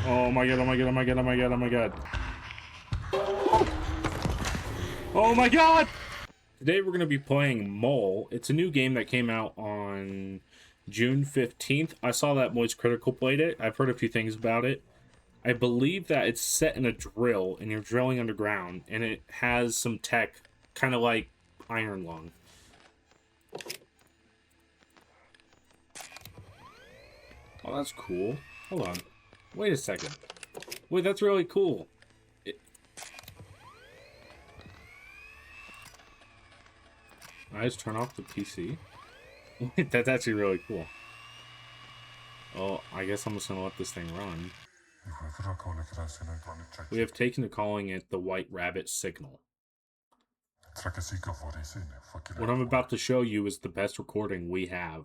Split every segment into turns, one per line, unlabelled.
Oh my god, oh my god, oh my god, oh my god, oh my god. Oh my god! Today we're going to be playing Mole. It's a new game that came out on June 15th. I saw that Moist Critical played it. I've heard a few things about it. I believe that it's set in a drill, and you're drilling underground, and it has some tech, kind of like Iron Lung. Oh, that's cool. Hold on. Wait a second. Wait, that's really cool. I just turn off the PC. Wait, that's actually really cool. Oh, I guess I'm just gonna let this thing run. We have taken to calling it the White Rabbit Signal. What I'm about to show you is the best recording we have.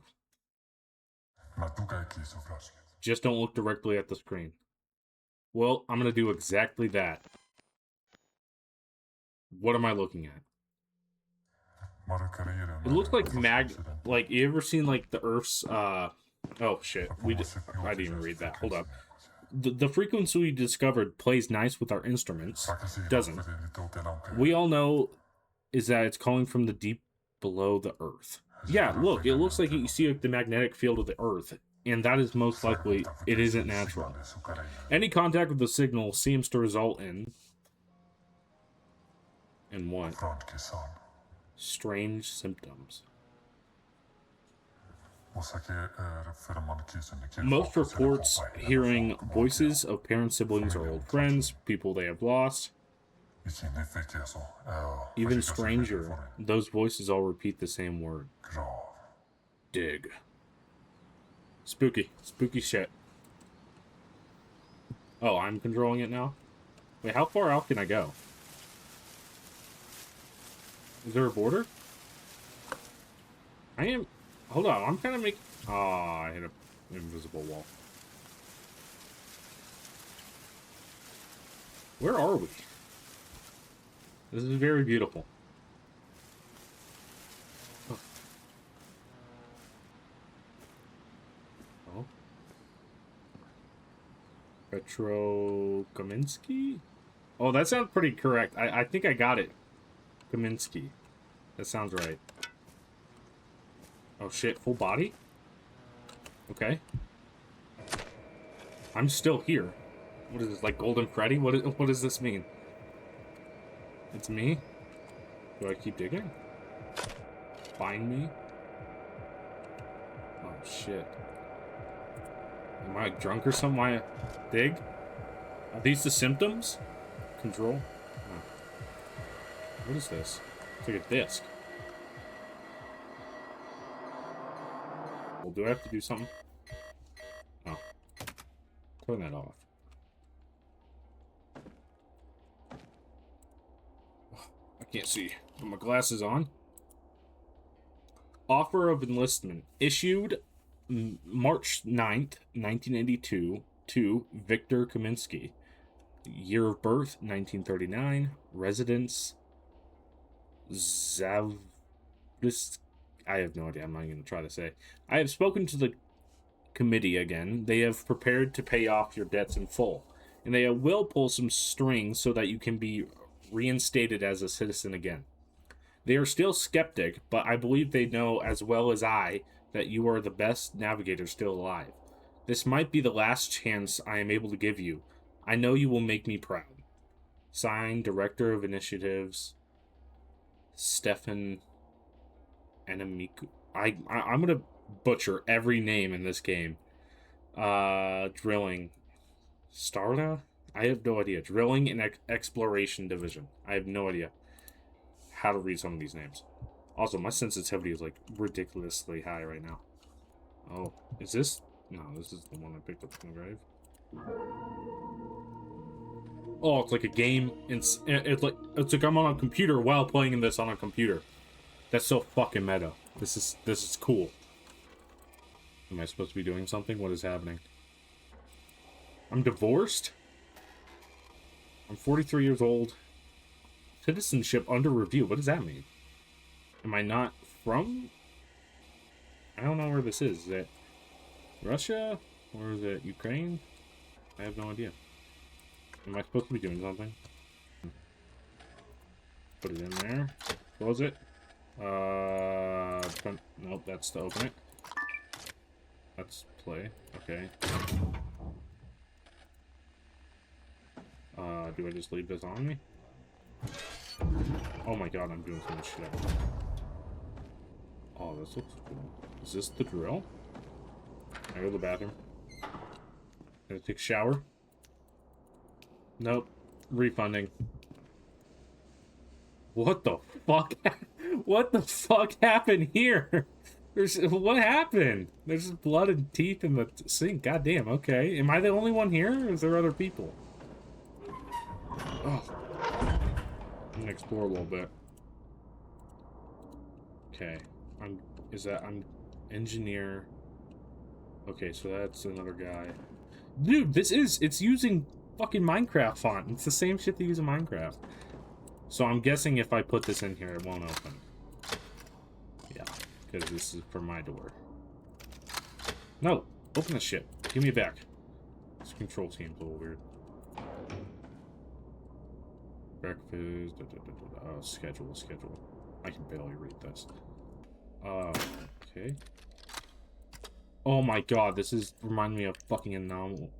Just don't look directly at the screen. Well, I'm gonna do exactly that. What am I looking at? It looks like like, you ever seen like the Earth's oh shit. I didn't even read that. Hold up. The frequency we discovered plays nice with our instruments. Doesn't. We all know is that it's calling from the deep below the Earth. Yeah, look, it looks like you see like the magnetic field of the Earth, and that is most likely it isn't natural. Any contact with the signal seems to result in what? Strange symptoms. Most reports hearing voices of parents, siblings, or old friends, people they have lost. Even stranger, those voices all repeat the same word. Dig. Spooky. Spooky shit. Oh, I'm controlling it now? Wait, how far out can I go? Is there a border? Hold on, I'm kind of making... Oh, I hit an invisible wall. Where are we? This is very beautiful. Oh. Petro Kaminsky? Oh, that sounds pretty correct. I think I got it. Kaminsky. That sounds right. Oh shit, full body? Okay. I'm still here. What is this, like Golden Freddy? What does this mean? It's me? Do I keep digging? Find me? Oh shit. Am I drunk or something? Why dig? Are these the symptoms? Control? Oh. What is this? It's like a disc. Well, do I have to do something? Oh. Turn that off. I can't see. Put my glasses on. Offer of enlistment. Issued March 9th, 1982 to Victor Kaminsky. Year of birth, 1939. Residence, Zav... I have no idea. I'm not going to try to say. I have spoken to the committee again. They have prepared to pay off your debts in full. And they will pull some strings so that you can be reinstated as a citizen again. They are still skeptic, but I believe they know as well as I that you are the best navigator still alive. This might be the last chance I am able to give you. I know you will make me proud. Signed, Director of Initiatives, Stefan Enemiku. I'm gonna butcher every name in this game. Drilling. Starla? I have no idea. Drilling and Exploration Division. I have no idea how to read some of these names. Also, my sensitivity is like ridiculously high right now. Oh, is this? No, this is the one I picked up from the grave. Oh, it's like a game. It's like I'm on a computer while playing this on a computer. That's so fucking meta. This is cool. Am I supposed to be doing something? What is happening? I'm divorced? I'm 43 years old. Citizenship under review. What does that mean? Am I not from? I don't know where this is. Is it Russia? Or is it Ukraine? I have no idea. Am I supposed to be doing something? Put it in there. Close it. Nope, that's to open it. Let's play. Okay. Do I just leave this on me? Oh my god, I'm doing so much shit. Oh, this looks cool. Is this the drill? Can I go to the bathroom? Can I take a shower? Nope. Refunding. What the fuck? What the fuck happened here? What happened? There's blood and teeth in the sink. Goddamn, okay. Am I the only one here, or is there other people? Oh. I'm gonna explore a little bit. Okay. I'm engineer. Okay, so that's another guy. Dude, it's using fucking Minecraft font. It's the same shit they use in Minecraft. So I'm guessing if I put this in here, it won't open. Yeah, because this is for my door. No, open this shit. Give me it back. This control seems a little weird. Breakfast. Schedule. I can barely read this. Okay. Oh my god, this is remind me of fucking Anomaly.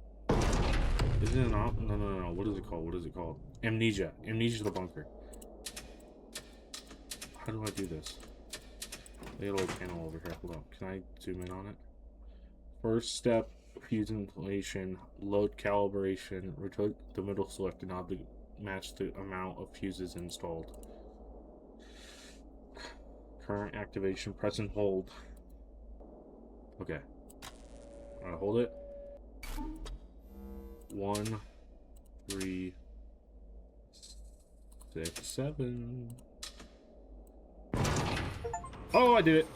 Is it No. What is it called? Amnesia. Amnesia the bunker. How do I do this? I got a little panel over here. Hold on. Can I zoom in on it? First step, fuse inflation, load calibration, rotate the middle selected knob to match the amount of fuses installed. Current activation, press and hold. Okay. I'm gonna hold it. 1, 3, 6, 7. Oh, I did it.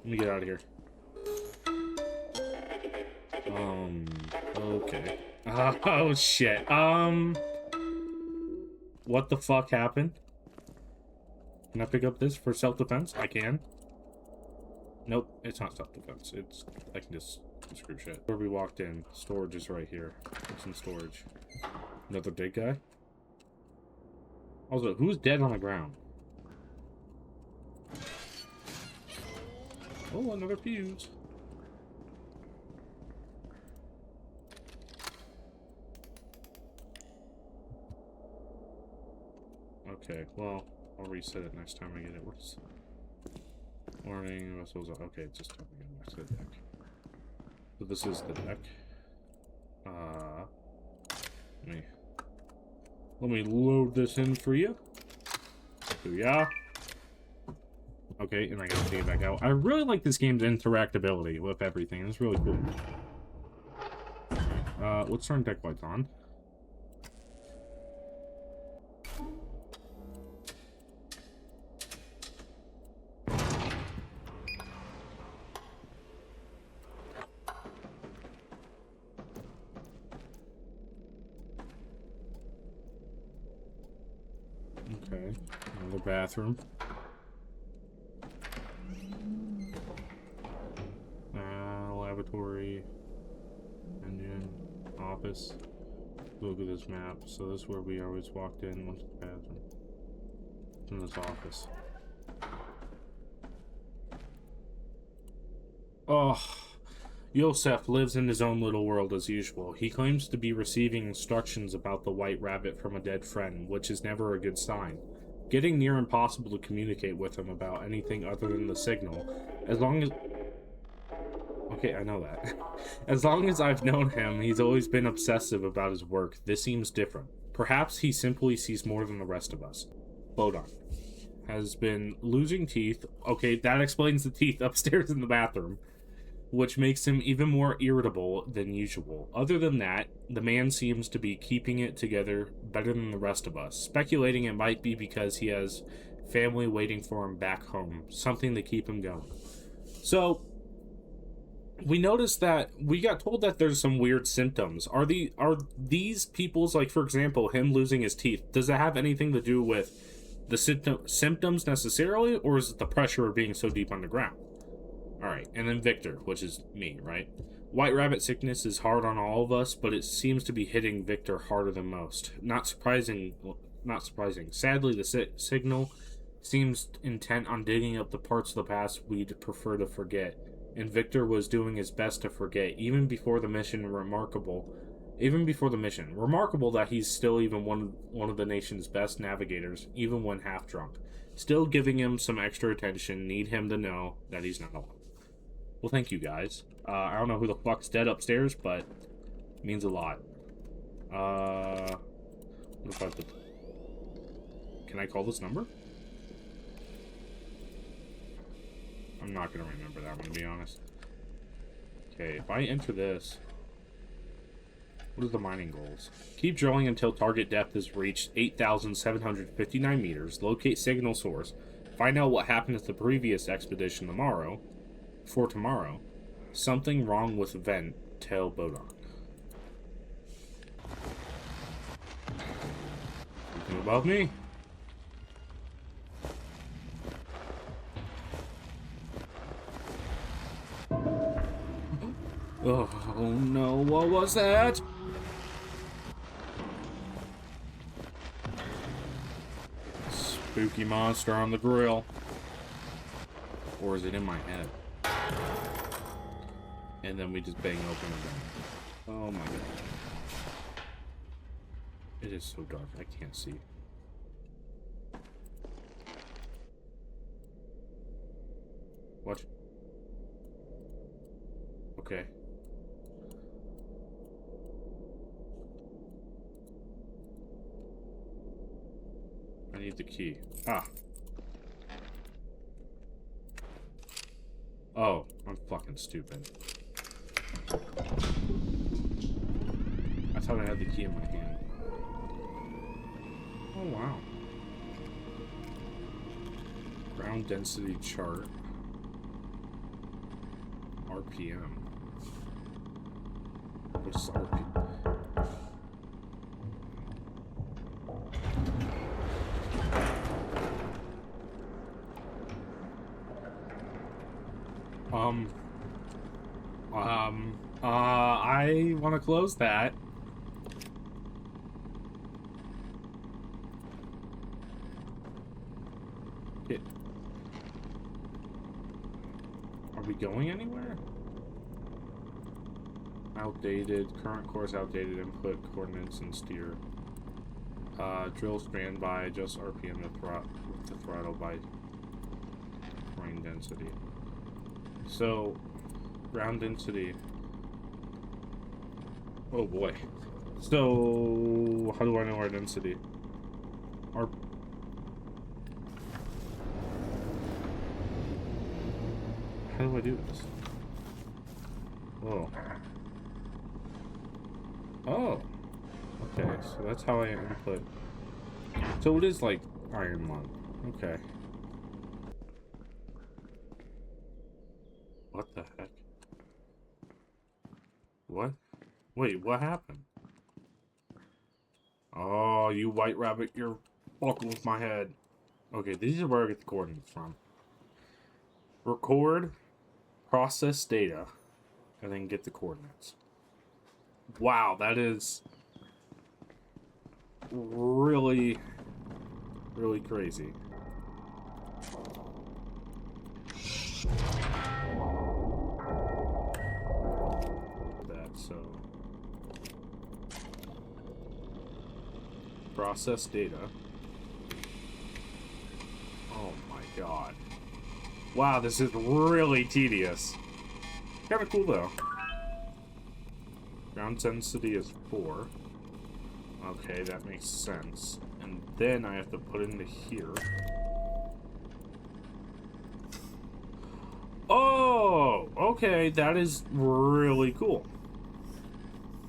Let me get out of here. Okay. Oh, shit. What the fuck happened? Can I pick up this for self-defense? I can. Nope, it's not self-defense. I can just screw shit. Where we walked in, storage is right here. It's in storage. Another dead guy? Also, who's dead on the ground? Oh, another fuse. Okay, well, I'll reset it next time I get it. What's warning vessels? Okay, it's just telling me back to the deck. So this is the deck. Let me load this in for you. Yeah. Okay, and I gotta take it back out. I really like this game's interactability with everything. It's really cool. Let's turn deck lights on. Okay, another bathroom. Laboratory, engine, office. Look at this map. So this is where we always walked in. Went to the bathroom. It's in this office. Oh, Yosef lives in his own little world as usual. He claims to be receiving instructions about the White Rabbit from a dead friend, which is never a good sign. Getting near impossible to communicate with him about anything other than the signal. As long as... Okay, I know that. As long as I've known him, he's always been obsessive about his work. This seems different. Perhaps he simply sees more than the rest of us. Bodon has been losing teeth. Okay, that explains the teeth upstairs in the bathroom, which makes him even more irritable than usual. Other than that, the man seems to be keeping it together better than the rest of us, speculating it might be because he has family waiting for him back home, something to keep him going. So, we noticed that we got told that there's some weird symptoms. Are these people's, like, for example, him losing his teeth, does it have anything to do with the symptoms necessarily, or is it the pressure of being so deep underground? Alright, and then Victor, which is me, right? White rabbit sickness is hard on all of us, but it seems to be hitting Victor harder than most. Not surprising. Sadly, the signal seems intent on digging up the parts of the past we'd prefer to forget, and Victor was doing his best to forget, even before the mission. Remarkable that he's still even one of the nation's best navigators, even when half drunk. Still giving him some extra attention, need him to know that he's not alone. Well, thank you guys. I don't know who the fuck's dead upstairs, but it means a lot. What if I have to... Can I call this number? I'm not gonna remember that one, to be honest. Okay, if I enter this... What are the mining goals? Keep drilling until target depth is reached 8,759 meters. Locate signal source. Find out what happened at the previous expedition tomorrow. Something wrong with vent. Tell Bodon. Something about me. Oh no, what was that? Spooky monster on the grill. Or is it in my head? And then we just bang open again. Oh my god. It is so dark, I can't see. What? Okay. I need the key. Ah. Oh, I'm fucking stupid. I thought I had the key in my hand. Oh, wow. Ground density chart. RPM. What's RPM? I want to close that. Are we going anywhere? Outdated. Current course outdated. Input coordinates and steer. Drill strand by. Adjust RPM with the throttle by terrain density. So, ground density. Oh boy. So, how do I know our density? Our... How do I do this? Oh. Oh. Okay, so that's how I input. So it is like iron lung. Okay. What the heck? What? Wait, what happened? Oh, you white rabbit, you're fucking with my head. Okay, this is where I get the coordinates from. Record, process data, and then get the coordinates. Wow, that is really, really crazy. So process data. Oh my god. Wow, this is really tedious. Kinda cool though. Ground density is 4. Okay, that makes sense. And then I have to put into here. Oh, okay, that is really cool.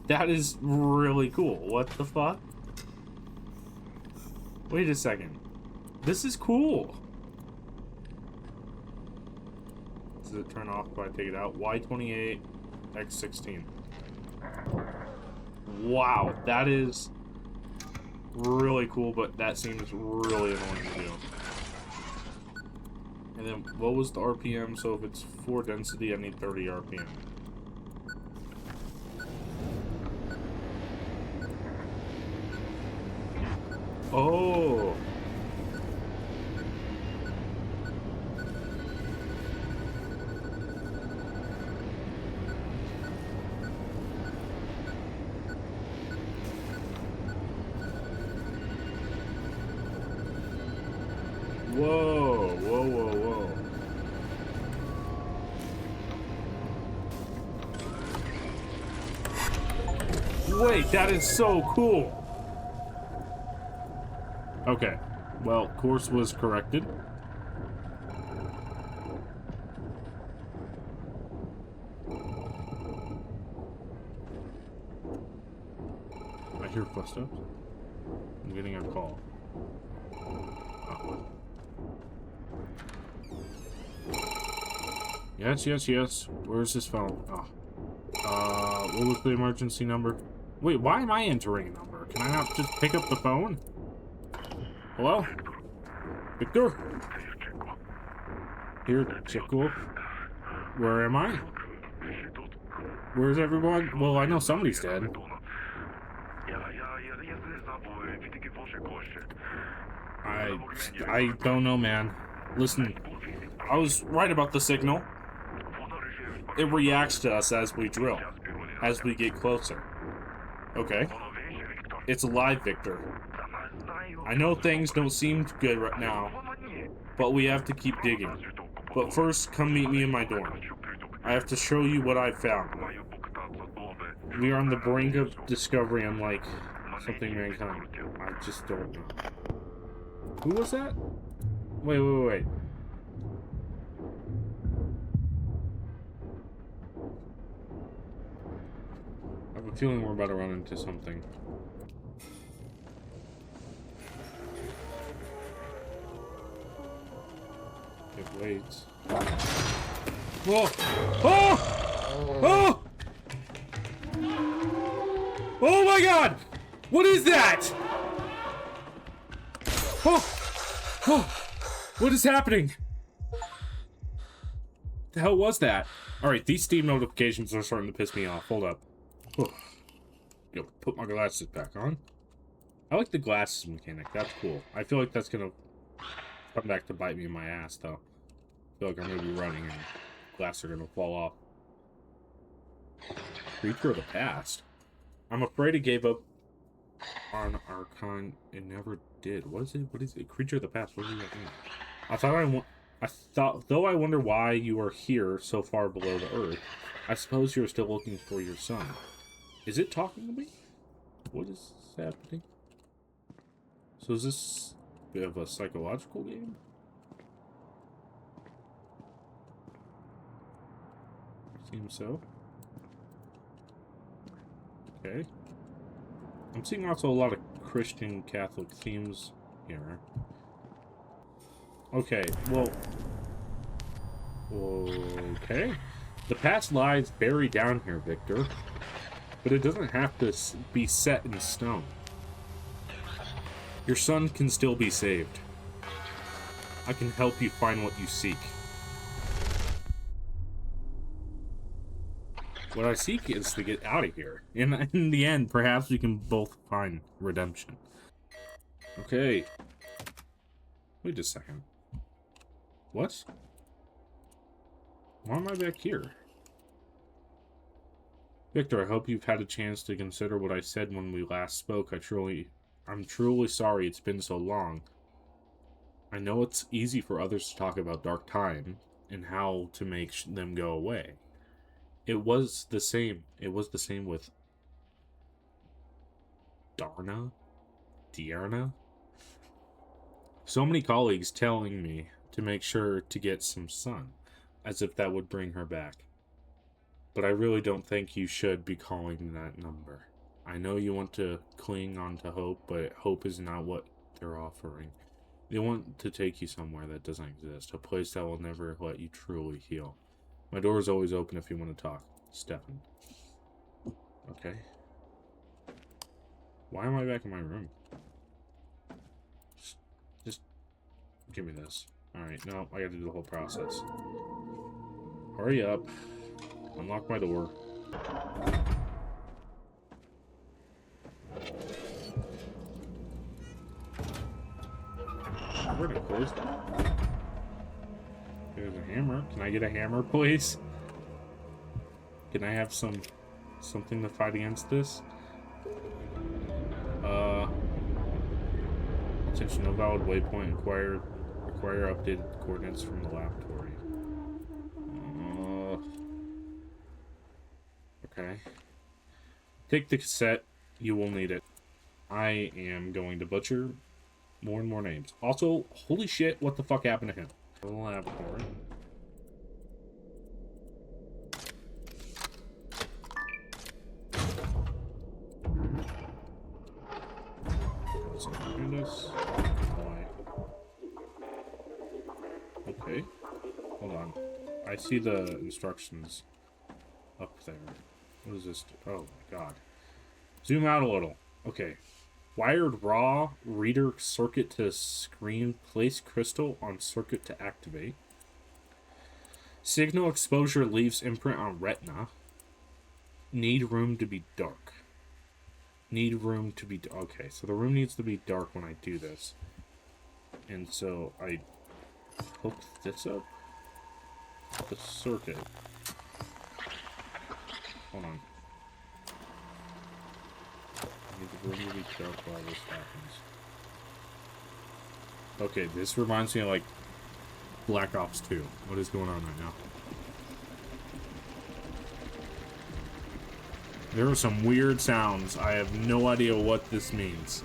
That is really cool. What the fuck? Wait a second. This is cool. Does it turn off if I take it out? Y28, X16. Wow, that is really cool, but that seems really annoying to do. And then, what was the RPM? So if it's 4 density, I need 30 RPM. Oh. Whoa, whoa, whoa, whoa. Wait, that is so cool. Okay. Well, course was corrected. I hear footsteps. I'm getting a call. Oh. Yes, yes, yes. Where's this phone? Oh. What was the emergency number? Wait, why am I entering a number? Can I not just pick up the phone? Hello? Victor? Here, Chico. Where am I? Where's everyone? Well, I know somebody's dead. I don't know, man. Listen, I was right about the signal. It reacts to us as we drill, as we get closer. Okay. It's alive, Victor. I know things don't seem good right now, but we have to keep digging. But first, come meet me in my dorm. I have to show you what I've found. We are on the brink of discovery, unlike something mankind. I just don't know. Who was that? Wait, wait, wait. I have a feeling we're about to run into something. It waits. Whoa! Oh! Oh! Oh my God! What is that? Oh! Oh! What is happening? The hell was that? Alright, these Steam notifications are starting to piss me off. Hold up. Oh. Yo, put my glasses back on. I like the glasses mechanic. That's cool. I feel like that's gonna come back to bite me in my ass, though. I feel like I'm gonna be running and glasses are gonna fall off. Creature of the past. I'm afraid it gave up on Archon. It never did. What is it? What is it? Creature of the past. What does that mean? I thought, though I wonder why you are here so far below the earth, I suppose you're still looking for your son. Is it talking to me? What is happening? So is this a bit of a psychological game? Seems so. Okay. I'm seeing also a lot of Christian Catholic themes here. Okay, well... Okay. The past lies buried down here, Victor. But it doesn't have to be set in stone. Your son can still be saved. I can help you find what you seek. What I seek is to get out of here. In the end, perhaps we can both find redemption. Okay. Wait a second. What? Why am I back here? Victor, I hope you've had a chance to consider what I said when we last spoke. I'm truly sorry it's been so long. I know it's easy for others to talk about dark time and how to make them go away. It was the same. It was the same with Diarna. So many colleagues telling me to make sure to get some sun, as if that would bring her back. But I really don't think you should be calling that number. I know you want to cling on to hope, but hope is not what they're offering. They want to take you somewhere that doesn't exist, a place that will never let you truly heal. My door is always open if you want to talk. Stefan. Okay. Why am I back in my room? Just give me this. Alright, no, I gotta do the whole process. Hurry up. Unlock my door. pretty close. There's a hammer. Can I get a hammer, please? Can I have something to fight against this? Attention, no valid waypoint. Require updated coordinates from the laboratory. Okay. Take the cassette. You will need it. I am going to butcher more and more names. Also, holy shit, what the fuck happened to him? The laboratory. Let's do this. Why? Okay. Hold on. I see the instructions up there. What is this? Oh my god. Zoom out a little. Okay. Wired raw reader circuit to screen. Place crystal on circuit to activate. Signal exposure leaves imprint on retina. Need room to be dark. Need room to be... Okay, so the room needs to be dark when I do this. And so I hook this up. The circuit. Hold on. I need the room to be dark while this happens. Okay, this reminds me of like Black Ops 2. What is going on right now? There are some weird sounds. I have no idea what this means.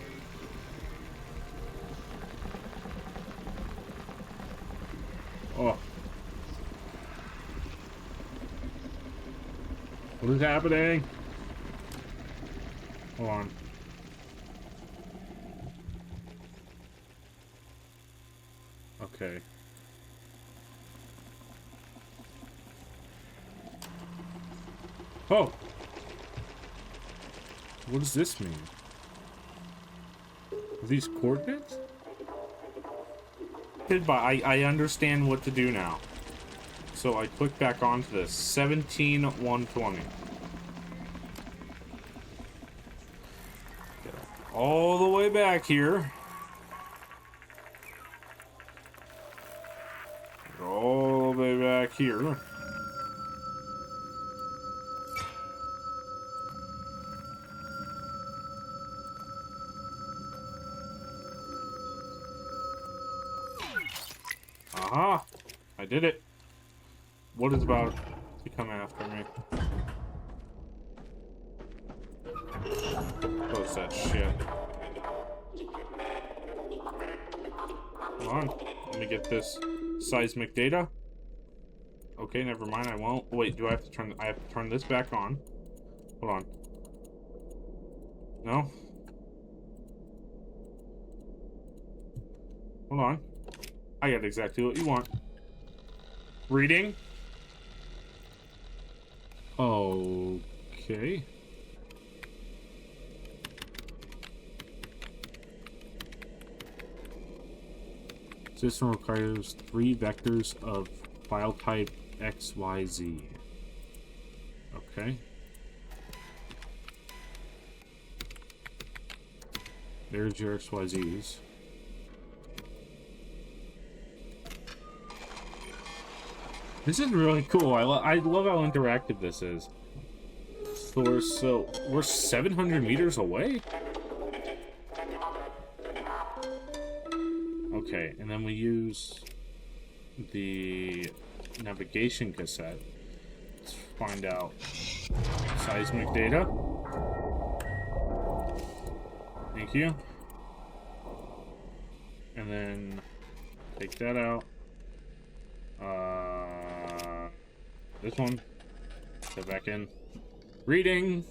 Oh. What is happening? Hold on. Okay. Oh! What does this mean? Are these coordinates? I understand what to do now. So I click back onto this. 17,120. All the way back here. All the way back here. Aha! I did it. What is about to come after me? Close that shit. Come on. Let me get this seismic data. Okay, never mind. I won't. Wait, do I have to turn... I have to turn this back on. Hold on. No? Hold on. I got exactly what you want. Reading. Okay. System requires 3 vectors of file type XYZ. Okay. There's your XYZs. This is really cool. I love how interactive this is. So we're 700 meters away? Okay, and then we use the navigation cassette to find out seismic data. Thank you. And then take that out. This one. Go back in. Reading.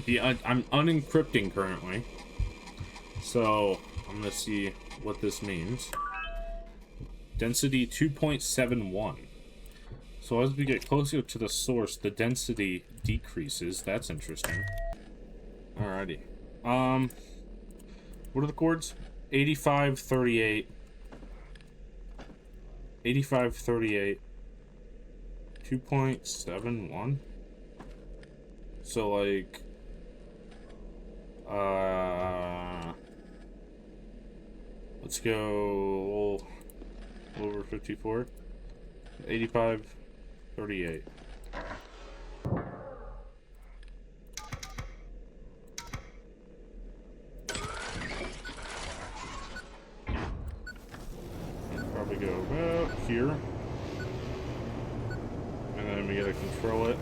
I'm unencrypting currently. So, I'm gonna see what this means. Density 2.71. So as we get closer to the source, the density decreases. That's interesting. Alrighty. What are the chords? 85, 38. 85, 38. 2.71. So like Let's go over 54. 85, 38. Probably go about here. And then we gotta control it.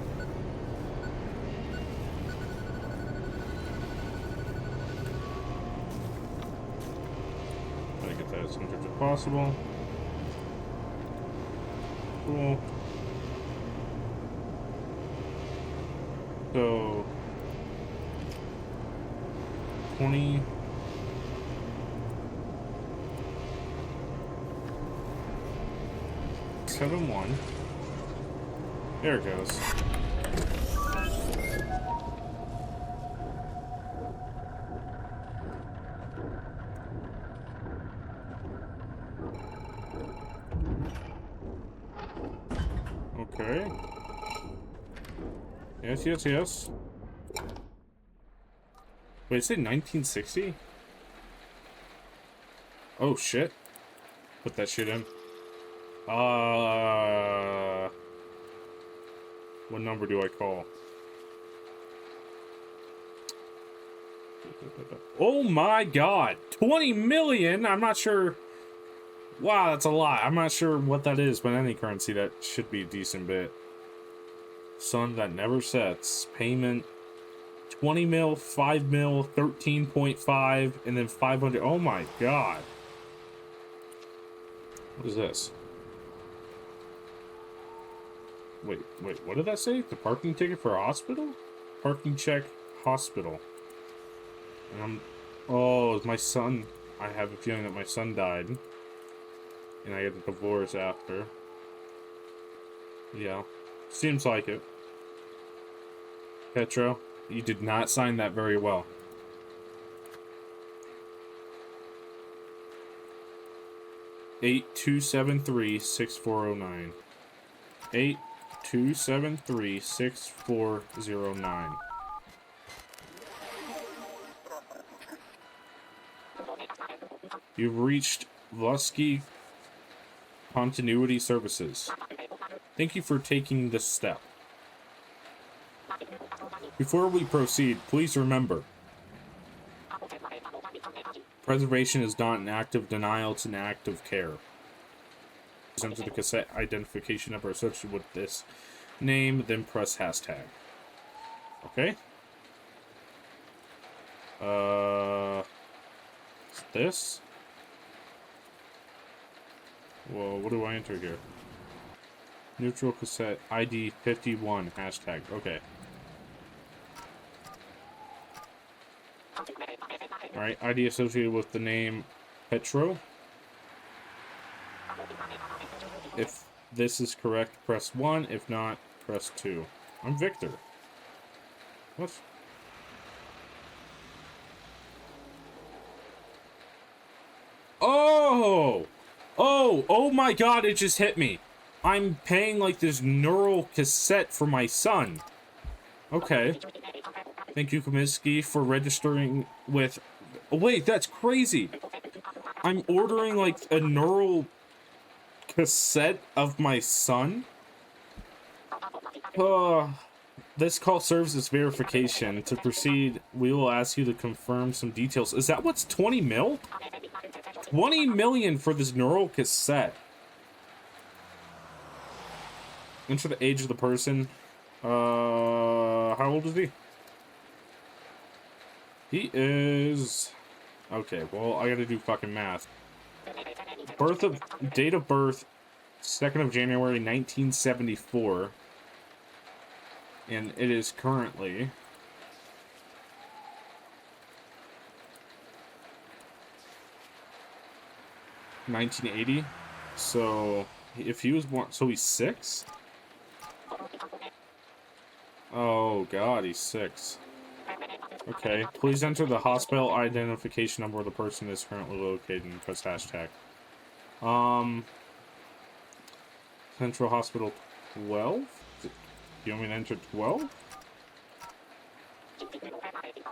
Try to get that as centered as possible. Cool. So 20. Seven one. There it goes. Okay. Yes, yes, yes. Wait, it said 1960? Oh shit. Put that shit in. What number do I call? Oh my god! 20 million? I'm not sure. Wow, that's a lot. I'm not sure what that is, but any currency, that should be a decent bit. Sun that never sets. Payment 20 mil, 5 mil, 13.5, and then 500. Oh my god. What is this? Wait, what did that say? The parking ticket for a hospital? Parking check, hospital. And oh, it's my son. I have a feeling that my son died. And I get a divorce after. Yeah. Seems like it. Petro, you did not sign that very well. Eight 273-6409. 8-273-6409. You've reached Vosky Continuity Services. Thank you for taking this step. Before we proceed, please remember, preservation is not an act of denial, it's an act of care. Enter the cassette identification number associated with this name, then press hashtag. Okay. This? Well, what do I enter here? Neutral cassette ID 51 hashtag. Okay. Alright, ID associated with the name Petro. If this is correct, press 1. If not, press 2. I'm Victor. What? Oh! Oh my god, it just hit me. I'm paying like this neural cassette for my son. Okay. Thank you, Kaminsky, for registering with... Oh, wait, that's crazy. I'm ordering like a neural cassette of my son? This call serves as verification. To proceed, we will ask you to confirm some details. Is that what's 20 mil? 20 million for this neural cassette. Enter the age of the person. How old is he? He is... Okay, well, I gotta do fucking math. Date of birth, 2nd of January, 1974. And it is currently... $1980. So, if he was born... So he's 6? Oh, God, he's 6. Okay, please enter the hospital identification number where the person is currently located and press hashtag. Central Hospital 12? You want me to enter 12?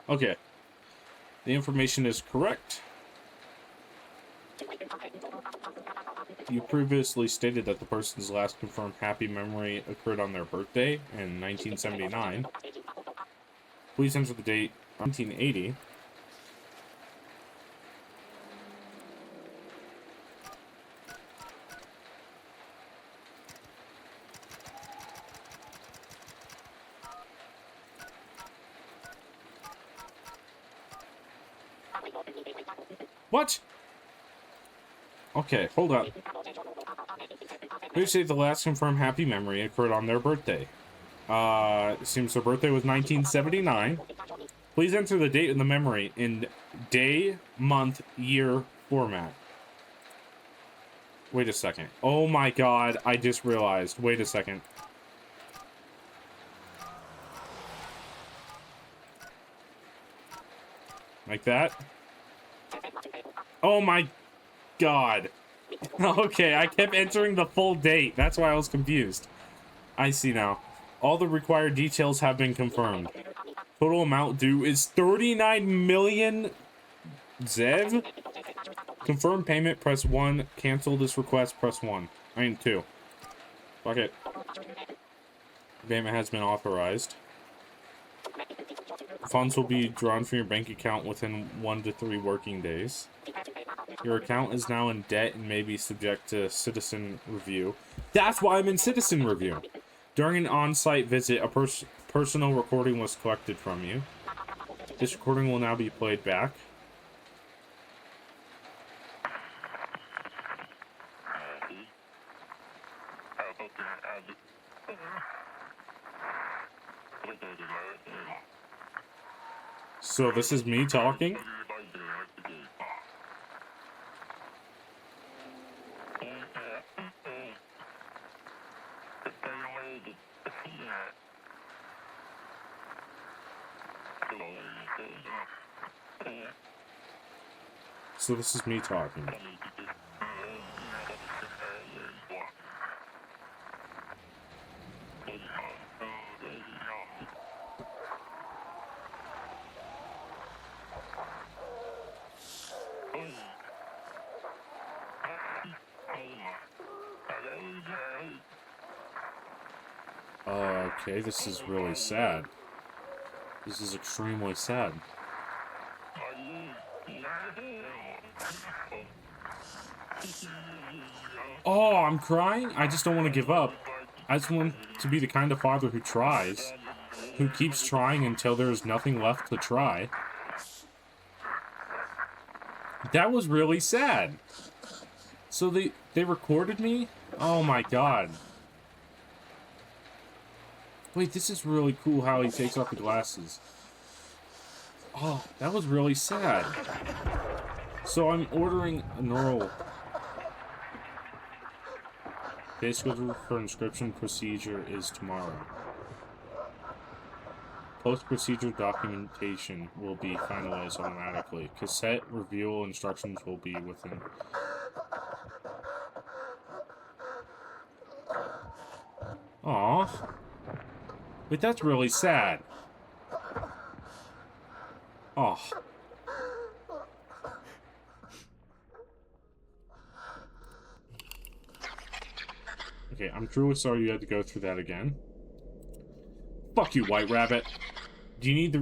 Okay. The information is correct. You previously stated that the person's last confirmed happy memory occurred on their birthday in 1979. Please enter the date 1980. What? Okay, hold up. Please say the last confirmed happy memory occurred on their birthday. It seems their birthday was 1979. Please enter the date in the memory in day, month, year format. Wait a second. Oh my god, I just realized. Wait a second. Like that? Oh my god. Okay, I kept entering the full date. That's why I was confused. I see now. All the required details have been confirmed. Total amount due is 39 million Zev. Confirm payment, press 1. Cancel this request, press 1. I mean 2. Fuck it. Payment has been authorized. Funds will be drawn from your bank account within 1 to 3 working days. Your account is now in debt and may be subject to citizen review. That's why I'm in citizen review. During an on-site visit, a personal recording was collected from you. This recording will now be played back. So this is me talking? So this is me talking. Okay, this is really sad. This is extremely sad. Oh, I'm crying? I just don't want to give up. I just want to be the kind of father who tries. Who keeps trying until there is nothing left to try. That was really sad. So they recorded me? Oh my god. Wait, this is really cool how he takes off the glasses. Oh, that was really sad. So I'm ordering a neural. Day schedule for inscription procedure is tomorrow. Post-procedure documentation will be finalized automatically. Cassette review instructions will be within. Aw. Wait, that's really sad. Oh. Okay, I'm truly sorry you had to go through that again. Fuck you, White Rabbit. Do you need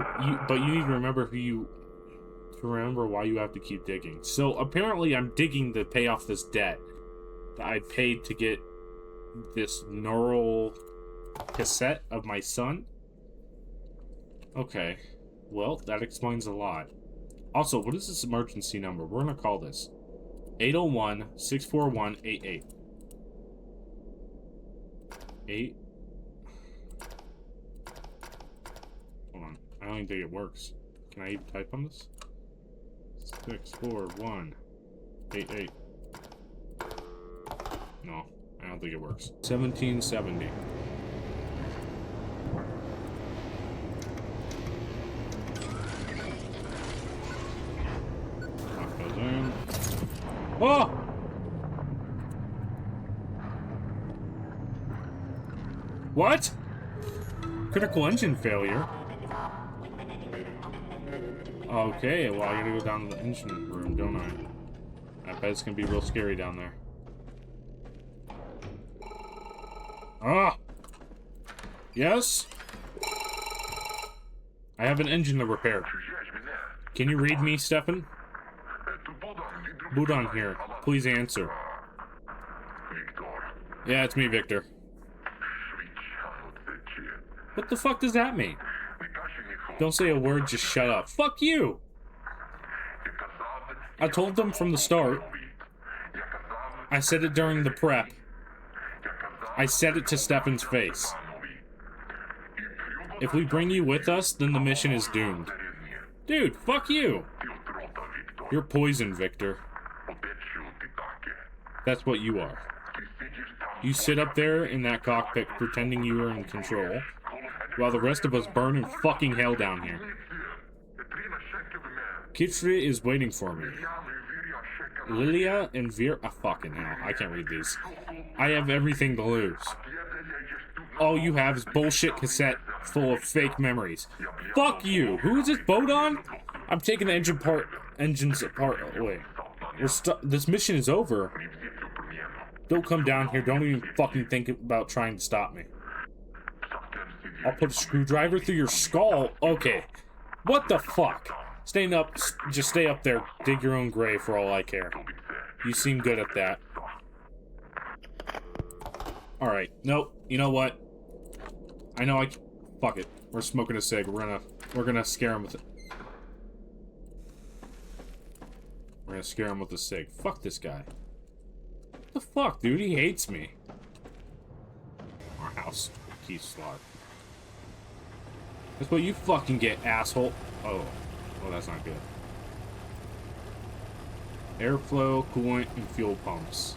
but you need to remember remember why you have to keep digging. So apparently I'm digging to pay off this debt that I paid to get this neural cassette of my son. Okay. Well, that explains a lot. Also, what is this emergency number? We're gonna call this 801-641-88. 8. Hold on. I don't even think it works. Can I even type on this? 641-88. No, I don't think it works. 1770. Lock those in. Oh! What? Critical engine failure? Okay, well, I gotta go down to the engine room, don't I? I bet it's gonna be real scary down there. Ah! Yes? I have an engine to repair. Can you read me, Stefan? Budon here. Please answer. Yeah, it's me, Victor. What the fuck does that mean? Don't say a word, just shut up. Fuck you! I told them from the start. I said it during the prep. I said it to Stefan's face. If we bring you with us, then the mission is doomed. Dude, fuck you! You're poison, Victor. That's what you are. You sit up there in that cockpit pretending you are in control, while the rest of us burn in fucking hell down here. Kitra is waiting for me. Lilia and Vir— fucking hell, I can't read these. I have everything to lose. All you have is bullshit cassette full of fake memories. Fuck you! Who is this Bodon? I'm taking the engines apart. Oh, wait. This mission is over. Don't come down here. Don't even fucking think about trying to stop me. I'll put a screwdriver through your skull. Okay. What the fuck? Staying up, just stay up there. Dig your own grave for all I care. You seem good at that. Alright. Nope. You know what? I know fuck it. We're smoking a cig. We're gonna scare him with it. We're gonna scare him with a cig. Fuck this guy. What the fuck, dude? He hates me. Our house. Key slot. That's what you fucking get, asshole. Oh. Oh, that's not good. Airflow, coolant, and fuel pumps.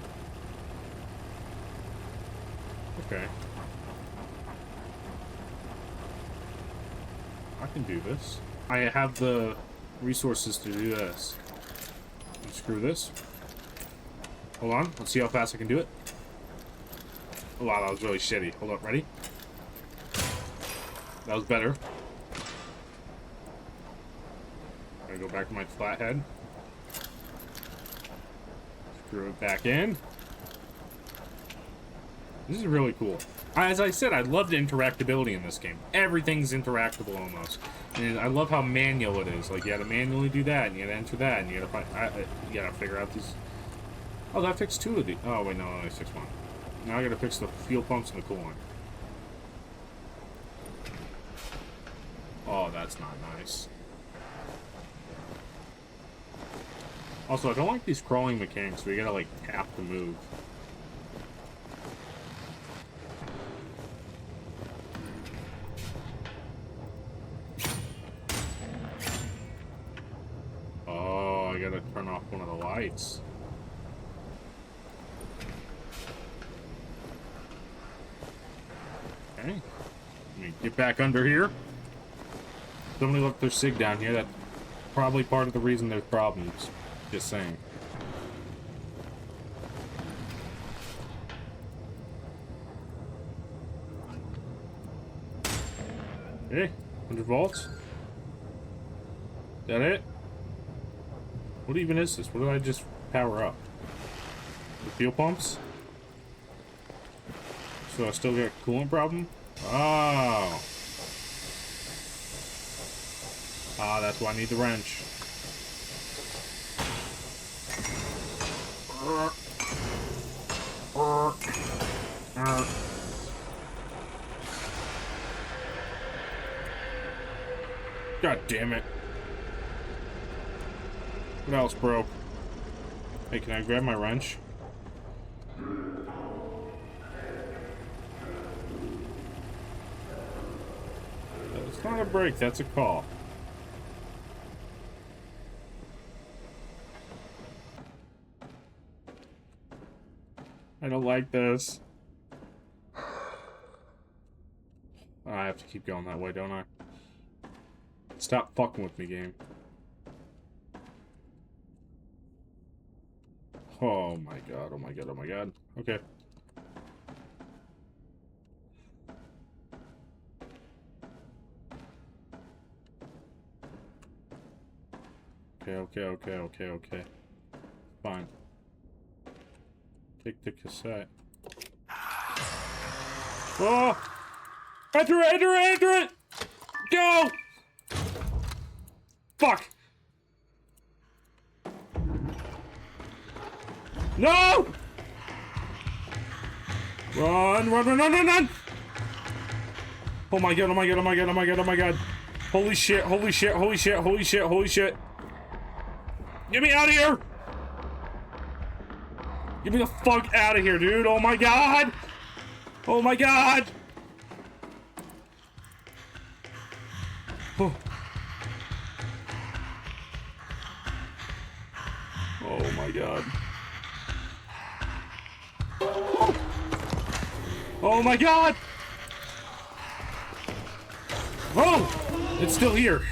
Okay. I can do this. I have the resources to do this. Screw this. Hold on. Let's see how fast I can do it. Oh, wow, that was really shitty. Hold up. Ready? That was better. Gotta go back to my flathead. Screw it back in. This is really cool. As I said, I love the interactability in this game. Everything's interactable almost. And I love how manual it is. Like, you gotta manually do that, and you gotta enter that, and you gotta figure out these... Oh, that fixed two of the... Oh, wait, no, only fixed one. Now I gotta fix the fuel pumps and the coolant. Oh, that's not nice. Also, I don't like these crawling mechanics where you gotta, like, tap to move. Oh, I gotta turn off one of the lights. Okay. Let me get back under here. Somebody left their SIG down here. That's probably part of the reason there's problems. Just saying. Okay, 100 volts. Is that it? What even is this? What did I just power up? The fuel pumps? So I still got a coolant problem? Oh. Ah, that's why I need the wrench. God damn it. What else broke? Hey, can I grab my wrench? That's not a break, that's a call. I don't like this. I have to keep going that way, don't I? Stop fucking with me, game. Oh my god, oh my god, oh my god. Okay. Okay. Fine. Take the cassette. Oh! Enter it! Enter it! Enter it! Go! Fuck! No! Run, run, run, run, run, run! Oh my god, oh my god, oh my god, oh my god, oh my god. Holy shit, holy shit, holy shit, holy shit, holy shit. Get me out of here! Get me the fuck out of here, dude. Oh my god! Oh my god! Oh. Oh my god. Oh my god! Oh! It's still here.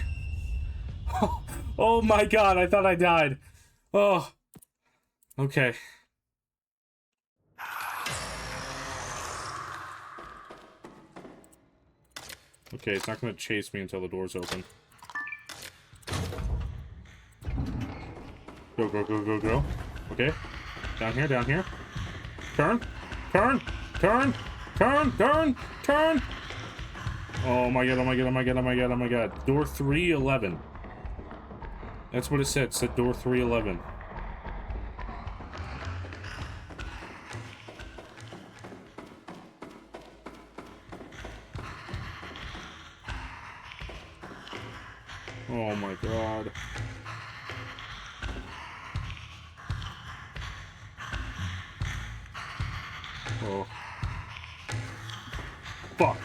Oh my god, I thought I died. Oh. Okay. Okay, it's not gonna chase me until the door's open. Go, go, go, go, go. Okay. Down here, down here. Turn. Turn. Turn. Turn. Turn. Turn. Oh my god, oh my god, oh my god, oh my god, oh my god. Door 311. That's what it said. It said door 311. Oh my god. Oh. Fuck.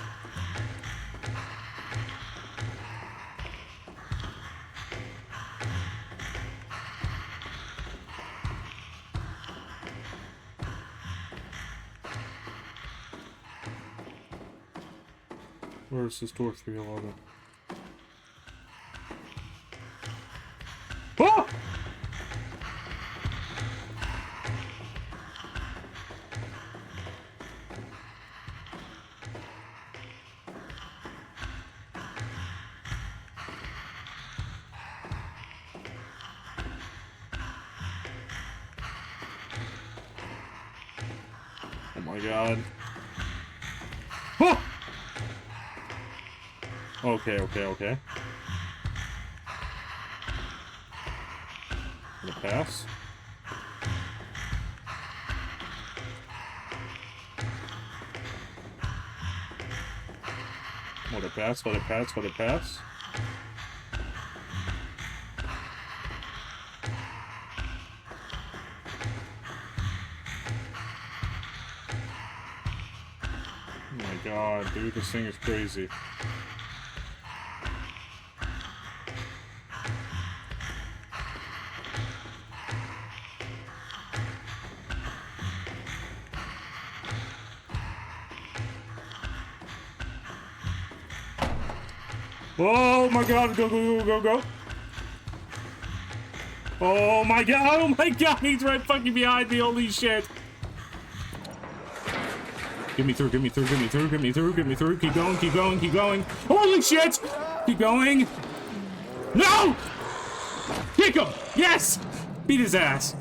Where is this door 311? Oh! Oh my god. Oh! Okay, okay, okay. Gonna pass. Let it pass, let it pass, let it pass. Oh my god, dude, this thing is crazy. Oh my god, go, go, go, go, go. Oh my god, he's right fucking behind me, holy shit. Get me through, get me through, get me through, get me through, get me through. Keep going, keep going, keep going. Holy shit! Keep going. No! Kick him! Yes! Beat his ass.